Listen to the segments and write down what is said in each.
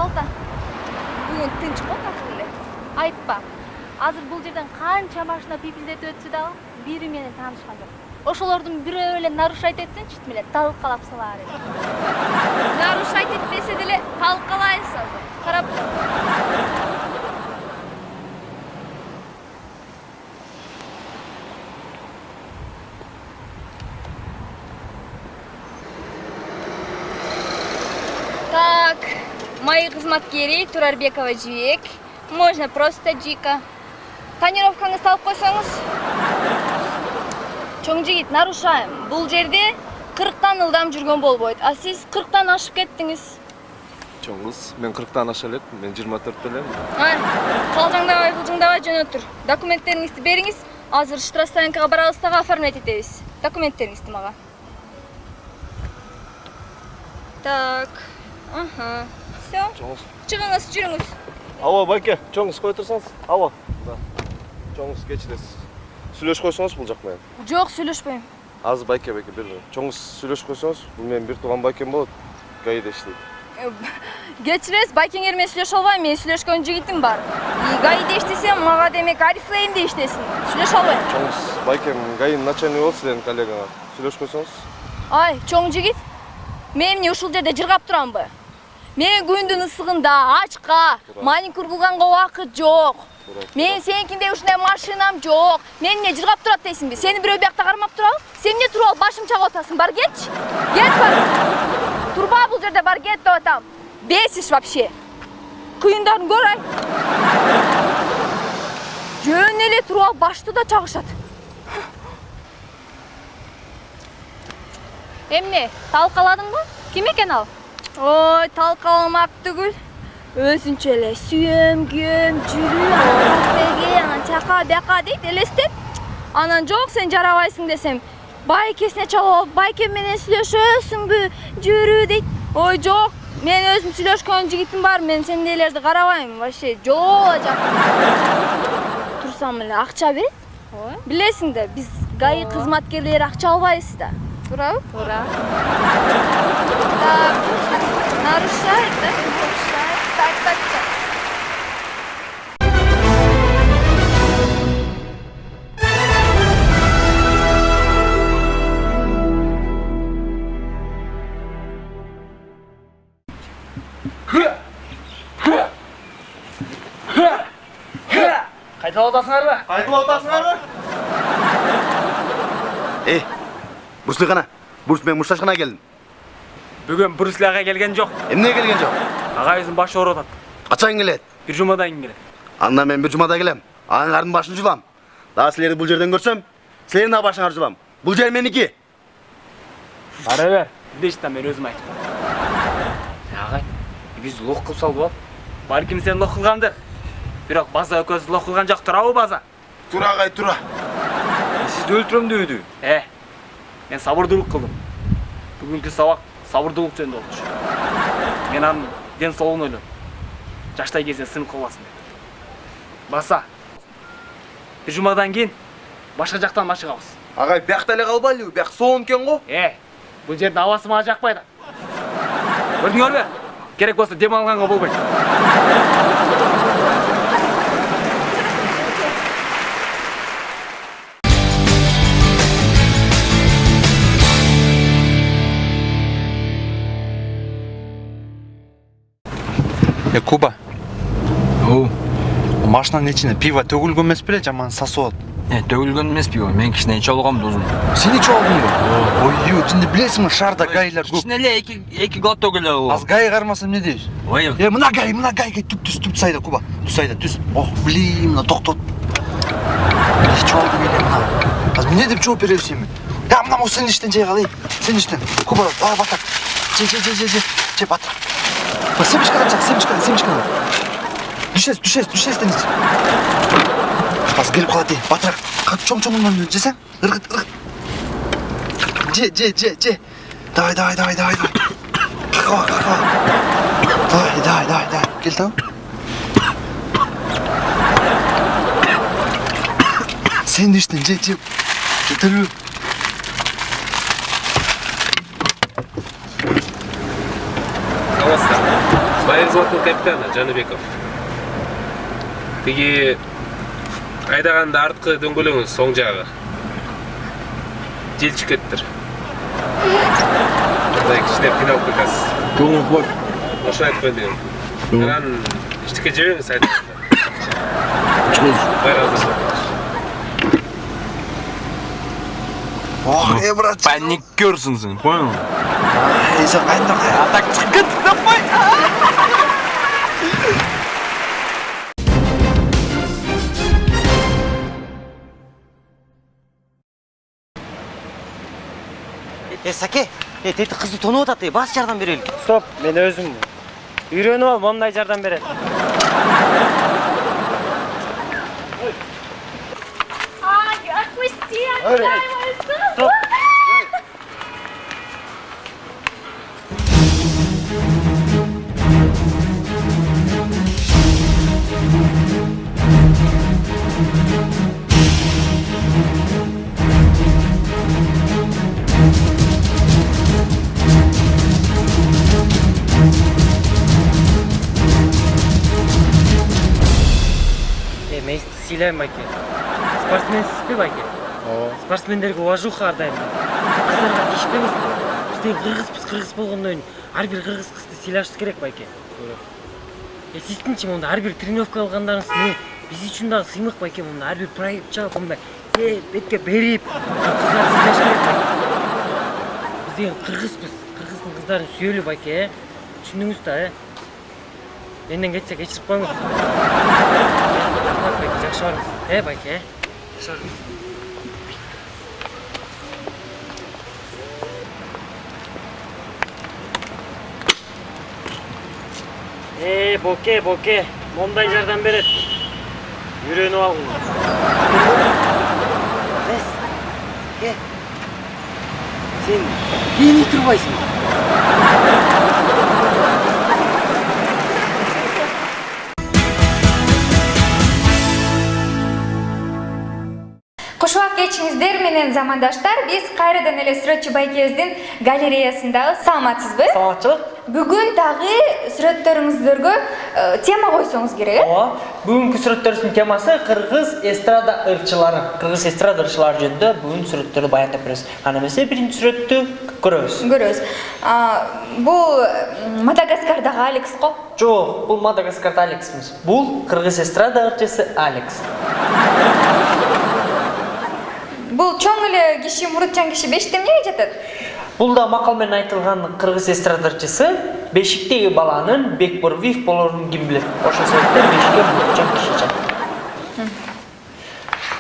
Балта. Бүгүн тынч го такыр эле. Айтпа. Азыр бул жерден канча машина пипилдетип өтсө дагы бири менен таанышкан жок. Ошолордун бирөө эле нарушать этсинчи, тим эле талкалап салаар эле. Нарушать этпесе деле талкалайбыз азыр. Карап тур. Так, мои кызматкери Турарбекова Жибек. Можно просто Джика. Тонировкаңызды алып койсоңуз. Чоң жигит, нарушаем. Бул жерде 40тан ылдам жүргөн болбойт. А сиз 40тан ашып кеттиңиз. Чоңуз, мен 40тан аша элем, мен 24 элем. Калжыңдабай жөн отур. Документтериңизди бериңиз. Азыр штрафстоянкага барабыз дагы оформлять этебиз. Документтериңизди мага. Так. Ага. Всё. Чоңуз. Чыгыңыз, жүрүңүз. Ава, байке, чоңуз кой турсаңыз. Ава. Да. Чоңуз кечиресиз. Сүйлөшүп койсоңуз бул жак менен. Жок, сүйлөшпөйм. Азыр байке бир. Чоңуз сүйлөшүп койсоңуз, бул менин бир тууган байкем болот. ГАИде иштейт. Кечиресиз, байкеңер менен сүйлөшө албайм. Мен сүйлөшкөн жигитим бар. ГАИде иштесем, мага демек Арифлеймде иштесин. Сүйлөшө албайм. Чоңуз, байкем ГАИнин начальниги болот сиздердин коллегаңар. Сүйлөшүп койсоңуз. Ай, чоң жигит. Мен эмне ушул жерде жыргап турамбы? Мен күндүн ысыгында ачка, маникюр кылганга убакыт жок. Мен сеникиндей ушундай машинам жок. Мен эмне жыргап турат дейсиңби? Сени бирөө биякта кармап турабы? Сен эмне туруп алып башым чагып атасың? Бар кетчи. Кет бар. Турба бул жерде, бар кет деп атам. Бесишь вообще. Кыйындарын көр ай. Жөн эле туруп алып башты да чагышат. Эмне, талкаладыңбы? Ким экен ал? Ой, талкаламак түгүл. Өзүнчө эле сүйөм, күйөм, жүрүү, кафеге, анан чака, бияка дейт, элестет. Анан жок, сен жарабайсың десем, байкесине чалып, байкем менен сүйлөшөсүңбү, жүрүү дейт. Ой, жок, мен өзүм сүйлөшкөн жигитим бар, мен сендейлерди карабайм, вообще жок жак. Турсам эле акча берет. Билесиң да, биз ГАИ кызматкерлери акча албайбыз да. Туурабы? Туура. Так, нарушает, да? Нарушает. Так. Кайтып атасыңарбы? Эй, Бурслы гана. Мен Мурсашкана келдим. Бүгүн Бурсли ага келген жок. Эмне келген жок? Агайыбыздын башы ооруп атат. Качан келет? Бир жумадан кийин келет. Анда мен бир жумада келем. Аңардын башын жулам. Дагы силерди бул жерден көрсөм, силердин да башыңарды жулам. Бул жер меники. Бара бер. Дешта мен өзүм айтып. Агай, биз лох кылып салып ал. Балким сен лох кылгандыр. Бирок база экөөбүз лох кылган жок, турабы база? Тура агай, тура. Сизди өлтүрөм дебеди. Мен сабырдуулук кылдым. Бүгүнкү сабак сабырдуулук жөнүндө болчу. Мен анын ден соолугун ойлодум. Жаштай кезинен сынып калбасын деп. Баса. Бир жумадан кийин башка жактан машыгабыз. Агай, биякта эле калбайлыбы? Бияк соон экен го. Бул жердин абасы мага жакпай да. Көрдүңөрбү? Керек болсо дем алганга болбойт. Куба. Машинанын ичине пиво төгүлгөн эмес беле, жаман сасып атат. Төгүлгөн эмес пиво. Мен кичине ичип алгам досум. Сен ичип алдыңбы? Ой, жинди билесиңби, шаарда гаилер көп. Кичине эле эки глоток эле ал. Аз гаи кармаса эмне дейбиз? Ой. Мына гаиге түп сайда, Куба. Түп сайда, түз. Ох, блин, мына токтот. Ичип алдым эле мына. Аз эмне деп жооп беребиз эми? Да, мына сен иштен жей кал, сен иштен. Куба, батак. Же, батак. Семечкадан чак, семечкадан. Düşes deniz. Az gelip kaladı, batrak. Çom jesen, ırgıt. Je. Давай. Kakava. Давай. Gel tamam. Sen de içtin, je. Getir. взводтың капитаны Жаныбеков. Тиги айдағанда артқы дөңгөлөңүз соң жағы. Желчик кеттір. Мындай кичине қиналып кетасыз. Көңүл қой. Ошо айтпай дейм. Анан эчтеке жебеңиз айтыңыздар. Баары азыр. Ох, брат. Паникерсың сен, понял? Сен қайда? Так шығып кеттік деп қой. Саке, теті қызды тоны отаты, бас жардам берелік. Стоп, мен өзім. Үйреніп ал, мұндай жардам береді. Отпусти, отдай. Мен сыйлаймын, Байке. Спортсменсіз бе, Байке? Спортсмендерге уважуха ардаймын. Қыздарға тиіспеңіз. Бізден қырғызбыз болғаннан кейін әрбір қырғыз қызды сыйлашымыз керек, Байке. Сіздің мұнда әрбір тренировка алғандарыңыз не? Біз үшін дағы сыймық, Байке, мұнда әрбір проект жағып, мұнда бетке беріп, қыздар сыйлаш керек, Байке. Бізден қырғызбыз. Қырғыздың қыздарын сүйелі, Байке. Түсіндіңіз да, Менден кетсе кешіріп қойыңыз. Байке, жақсы барыңыз. Байке, жақсы барыңыз. Боке, мұндай жардам береді. Үйреніп алғын. Сен бейне тұрбайсың. Кушуак кечиңиздер менен замандаштар, биз кайрадан эле Сүрөтчү Байкездин галереясындагы саламатсызбы? Саламатчылык. Бүгүн дагы сүрөттөрүңүздөргө тема койсоңуз керек. Ооба, бүгүнкү сүрөттөрүбүздүн темасы кыргыз эстрада ырчылары. Кыргыз эстрада ырчылары жөнүндө бүгүн сүрөттөрдү баяндап беребиз. Аны эмесе биринчи сүрөттү көрөбүз. Бул Мадагаскардагы Алекс го? Жок, бул Мадагаскарда Алекс эмес. Бул кыргыз эстрада ырчысы Алекс. Бул чоң эле киши, мурутчан киши бешикте эмнеге жатат? Бул да макал менен айтылган кыргыз эстрадарчысы бешиктеги баланын Бекбурбиев болоорун ким билет. Ошол себептен бешикке мурутчан киши жатат.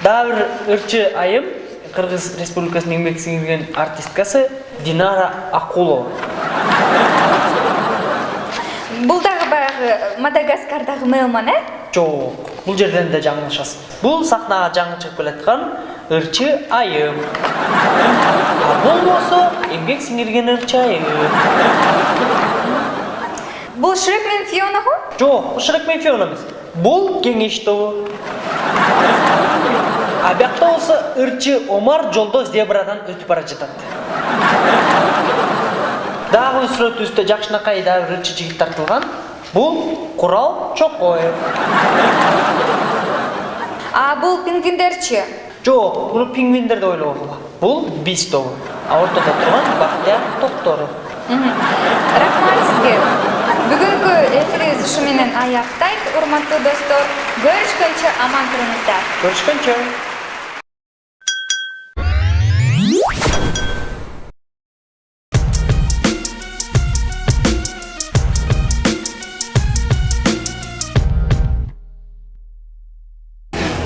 Дагы бир ырчы айым Кыргыз Республикасынын эмгек сиңирген артисткасы Динара Акулова. Бул дагы баягы Мадагаскардагы Мелман, Жок, бул жерден да жаңылышасыз. Бул сахнага жаңы чыгып келаткан ырчы айым. Бул болсо эмгек сиңирген ырчы айым. Бул Шрек менен Фиона го? Жок, бул Шрек менен Фиона эмес. Бул кеңеш тобу. Бuyakta болсо ырчы Омар жолдо зебрадан өтүп бара жатат. Дагы сүрөтүбүздө жакшынакай дагы ырчы жигит тартылган. Бул Курал Чокоев. Бул пингвиндерчи? Жок, буну пингвиндер деп ойлогула. Бул биз тобу. Ортодо турган Бактияр Токторов. Рахмат сизге. Бүгүнкү эфирибиз ушу менен аяктайт, урматтуу достор. Көрүшкөнчө аман туруңуздар. Көрүшкөнчө.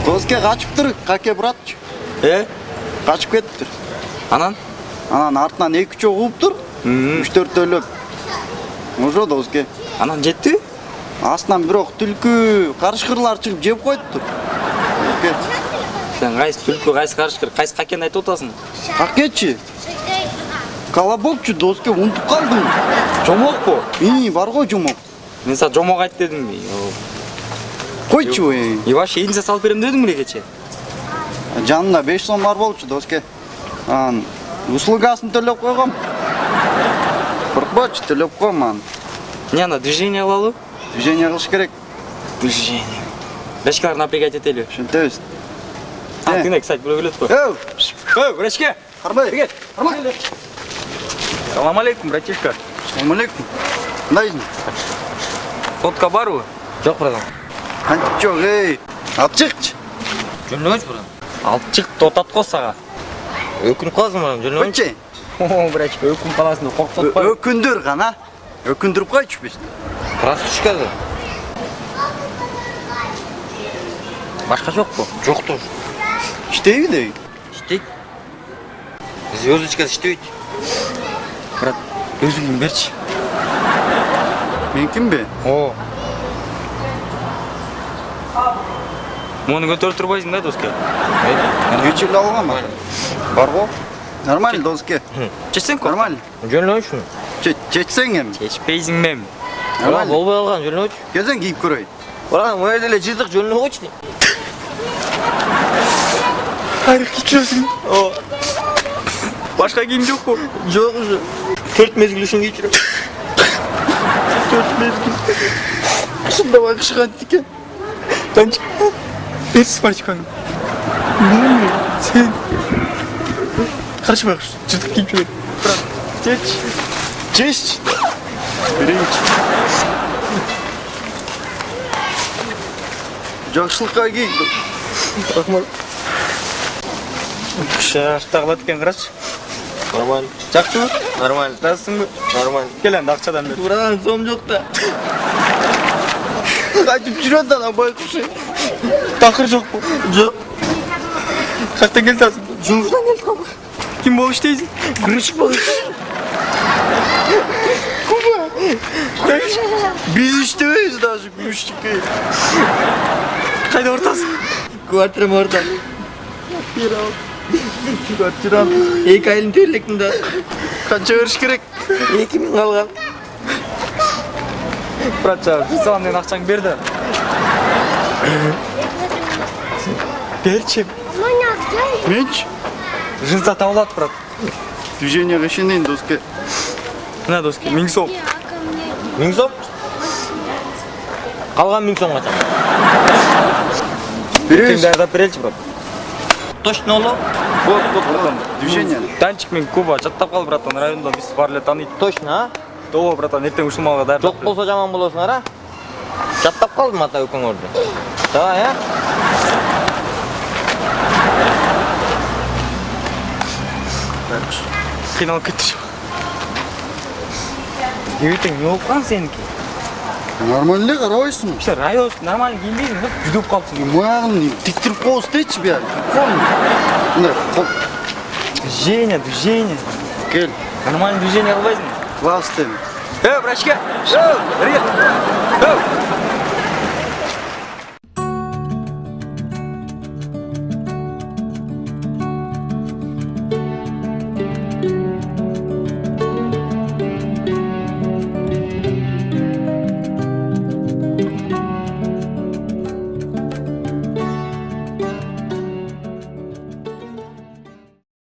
Доске качыптыр, каке братчы. Качып кетиптир. Анан? Анан артынан 2-3 угуптур. 3-4 Ошо доске. Анан жетти? Астынан бирок түлкү, карышкырлар чыгып жеп коюптур. Сен кайсы түлкү, кайсы карышкыр, кайсы какени айтып атасың? Какечи? Колобокчу доске унутуп калдым. Жомокпу? Бар го жомок. Мен сага жомок айт дедимби. Койчу. Вообще инисе салып берем дедиң беле кече? Жанында 5 сом бар болчу доске. Услугасын төлөп койгом. Коркпочу, төлөп койм аны. Не ана движение кылалы? Движение кылыш керек. Движение. Врачкалар напрягать этели. Ошентебиз. А, тыңдай, кстати, бирөө келет го. Эй, Врачка. карбай. Карбай. Салам алейкум, братишка. Ассалам алейкум. Кандайсың? Фотка барбы? Жок, братан. Кантип жок, эй. Алып чыкчы. Жөнөбөчү, братан. Алып чык, тотат го сага. Өкүнүп каласың, братан. Жөнөбөчү. Койчу. О, братишка, өкүм каласың, коркутпай. Өкүндүр гана. Өкүндүрүп койчу биз. Растушка. Башка жокпу? Жоктур. Иштейби дейби. Иштейт. Звездочка иштейт. Брат, өзүңдү берчи. Меникинби? О. Муну көтөрүп турбайсың да, доска? Кече эле алгам. Бар го. Нормально, доске. Чечсең ко? Нормально. Жөнөбөчү. Чечсең эми. Чечпейсиң мем. Нормально. Болбой калган, жөнөбөчү. Келсең кийип көрөйүн. Братан, мына жерде эле жыртык жөнөбөй койчу. Айрык кийчүрөсүң. О. Башка кийим жокпу? Жок уже. 4 мезгил үчүн кийчүрөм. 4 мезгил. Ушунда байкуш кантип экен. Танчик. Берсиз парчикаңды. Сен. Каршы байкуш, жыртык кийип жүрөт. Брат, чеч. Чеч. Берейинчи. Жакшылыкка кий. Рахмат. Шашта кылат экен, карачы. Нормально. Жакшыбы? Нормально. Жазсыңбы? Нормально. Кел энди акчадан бер. Братан, сом жок да. Кайтып жүрөт ана байкуш. Такыр жокпу? Жок. Каяктан келип атасың? Жумуштан келдим. Ким болуп иштейсиң? Грузчик болуп. Биз иштебейбиз даже грузчикке. Кайда ортасың? Квартирам орда. Квартирам 2 айдын төлөйм да. канча бериш керек? 2000 калган. Братча, салам деген акчаңды бер да. Берчи. Менчи? Жынса табылат, брат. Движениеге ишенейин, доске. Мына доски, 1000 сом. 1000 сом? Калган 1000 сом качан? Беребиз. Даярдап береличи, брат. Точно оло? Вот, братан. Движение. Танчик мен Куба жаттап кал, братан. Районда биз бар эле тааныйт. Точно, а? Доо, братан, эртең ушул малга даярдап. Жок болсо жаман болосуңар, а? Жаттап калдым ата өкөңөрдү. Давай, а? Кыйналып кетти. Ертең не болуп калган сеники? Нормально эле карабайсың. Ишte район нормально кийинбейсиң, да? Жүдөп калыпсың. Муягын тиктирип коебуз дейчи бияк. Мындай, Движение, движение. кел. Нормально движение кылбайсың. Класс дейм. Врачка! Бери кел.